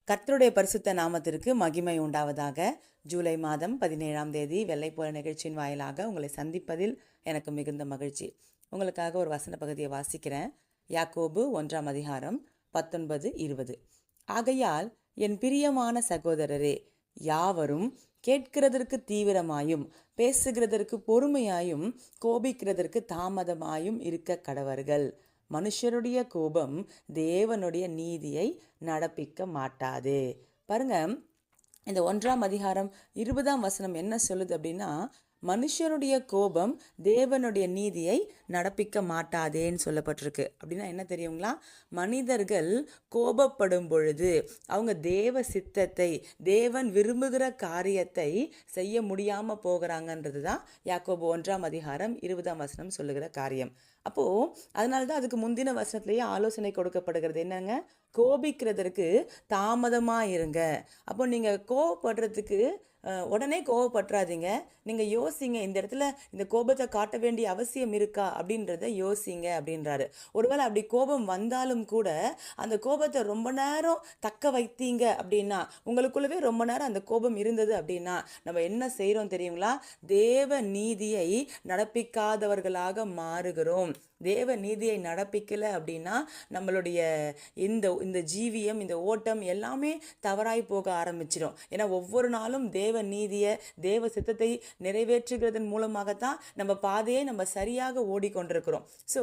கர்த்தருடைய பரிசுத்த நாமத்திற்கு மகிமை உண்டாவதாக. ஜூலை மாதம் 17ஆம் தேதி வெள்ளைப்போல நிகழ்ச்சியின் வாயிலாக உங்களை சந்திப்பதில் எனக்கு மிகுந்த மகிழ்ச்சி. உங்களுக்காக ஒரு வசன பகுதியை வாசிக்கிறேன். யாக்கோபு 1ஆம் அதிகாரம் 19-20. ஆகையால் என் பிரியமான சகோதரரே, யாவரும் கேட்கிறதற்கு தீவிரமாயும் பேசுகிறதற்கு பொறுமையாயும் கோபிக்கிறதற்கு தாமதமாயும் இருக்க கடவர்கள். மனுஷருடைய கோபம் தேவனுடைய நீதியை நடப்பிக்க மாட்டாது. பாருங்க, இந்த 1ஆம் அதிகாரம் 20ஆம் வசனம் என்ன சொல்லுது அப்படின்னா, மனுஷனுடைய கோபம் தேவனுடைய நீதியை நடப்பிக்க மாட்டாதேன்னு சொல்லப்பட்டிருக்கு. அப்படின்னா என்ன தெரியுங்களா? மனிதர்கள் கோபப்படும் பொழுது அவங்க தேவ சித்தத்தை, தேவன் விரும்புகிற காரியத்தை செய்ய முடியாமல் போகிறாங்கன்றது தான் யாக்கோபு 1ஆம் அதிகாரம் 20ஆம் வசனம் சொல்லுகிற காரியம். அப்போது அதனால தான் அதுக்கு முந்தின வசனத்திலேயே ஆலோசனை கொடுக்கப்படுகிறது. என்னங்க? கோபிக்கிறதற்கு தாமதமாக இருங்க. அப்போ நீங்கள் கோபப்படுறதுக்கு உடனே கோவப்பட்டுறாதீங்க. நீங்கள் யோசிங்க, இந்த இடத்துல இந்த கோபத்தை காட்ட வேண்டிய அவசியம் இருக்கா அப்படின்றத யோசிங்க அப்படின்றாரு. ஒருவேளை அப்படி கோபம் வந்தாலும் கூட அந்த கோபத்தை ரொம்ப நேரம் தக்க வைத்தீங்க அப்படின்னா, உங்களுக்குள்ளவே ரொம்ப நேரம் அந்த கோபம் இருந்தது அப்படின்னா, நம்ம என்ன செய்கிறோம் தெரியுங்களா? தேவ நீதியை நடப்பிக்காதவர்களாக மாறுகிறோம். தேவ நீதியை நடப்பிக்கலை அப்படின்னா நம்மளுடைய இந்த ஜீவியம், இந்த ஓட்டம் எல்லாமே தவறாய் போக ஆரம்பிச்சிடும். ஏன்னா ஒவ்வொரு நாளும் தேவ நீதியை, தேவ சித்தத்தை நிறைவேற்றுகிறதன் மூலமாகத்தான் நம்ம பாதையை நம்ம சரியாக ஓடிக்கொண்டிருக்கிறோம். ஸோ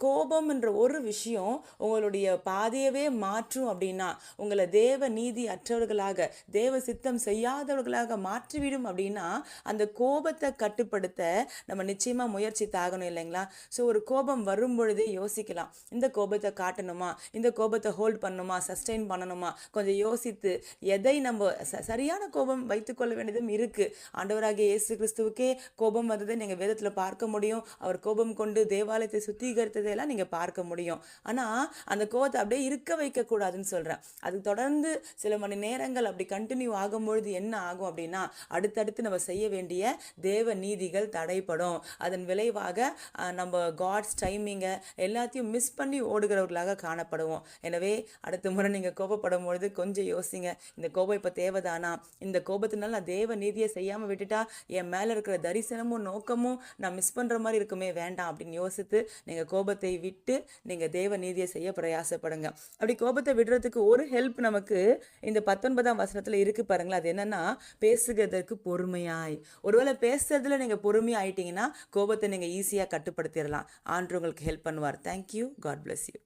கோபம் என்ற ஒரு விஷயம் உங்களுடைய பாதையவே மாற்றும் அப்படின்னா, உங்களை தேவ நீதி அற்றவர்களாக, தேவ சித்தம் செய்யாதவர்களாக மாற்றிவிடும் அப்படின்னா, அந்த கோபத்தை கட்டுப்படுத்த நம்ம நிச்சயமாக முயற்சி தாகணும் இல்லைங்களா? ஸோ ஒரு கோபம் வரும் பொழுதே யோசிக்கலாம், இந்த கோபத்தை காட்டணுமா, இந்த கோபத்தை ஹோல்ட் பண்ணணுமா, சஸ்டெயின் பண்ணணுமா, கொஞ்சம் யோசித்து எதை நம்ம சரியான கோபம் வைத்துக்கொள்ள வேண்டியதும் இருக்கு. ஆண்டவராகிய இயேசு கிறிஸ்துவுக்கே கோபம் வந்ததை நீங்கள் வேதத்தில் பார்க்க முடியும். அவர் கோபம் கொண்டு தேவாலயத்தை சுத்திகரித்ததையெல்லாம் நீங்கள் பார்க்க முடியும். ஆனால் அந்த கோபத்தை அப்படியே இருக்க வைக்கக்கூடாதுன்னு சொல்கிறேன். அது தொடர்ந்து சில மணி நேரங்கள் அப்படி கண்டினியூ ஆகும்பொழுது என்ன ஆகும் அப்படின்னா, அடுத்தடுத்து நம்ம செய்ய வேண்டிய தேவ நீதிகள் தடைப்படும். அதன் விளைவாக நம்ம காட்ஸ் டைமிங்கை எல்லாத்தையும் மிஸ் பண்ணி ஓடுகிறவர்களாக காணப்படுவோம். எனவே அடுத்த முறை நீங்கள் கோபப்படும் பொழுது கொஞ்சம் யோசிங்க, இந்த கோபம் இப்போ தேவைதானா? இந்த கோபத்தினால நான் தேவ நீதியை செய்யாமல் விட்டுட்டா என் மேலே இருக்கிற தரிசனமும் நோக்கமும் நான் மிஸ் பண்ணுற மாதிரி இருக்குமே, வேண்டாம் அப்படின்னு யோசித்து நீங்கள் கோபத்தை விட்டு நீங்கள் தேவ நீதியை செய்ய பிரயாசப்படுங்க. அப்படி கோபத்தை விடுறதுக்கு ஒரு ஹெல்ப் நமக்கு இந்த 19ஆம் வசனத்தில் இருக்குது பாருங்களா. அது என்னன்னா, பேசுகிறதற்கு பொறுமையாய். ஒருவேளை பேசுறதுல நீங்கள் பொறுமையாயிட்டீங்கன்னா கோபத்தை நீங்கள் ஈஸியாக கட்டுப்படுத்திடலாம். ஆண்டு உங்களுக்கு ஹெல்ப் பண்ணுவார். தேங்க்யூ. God bless you.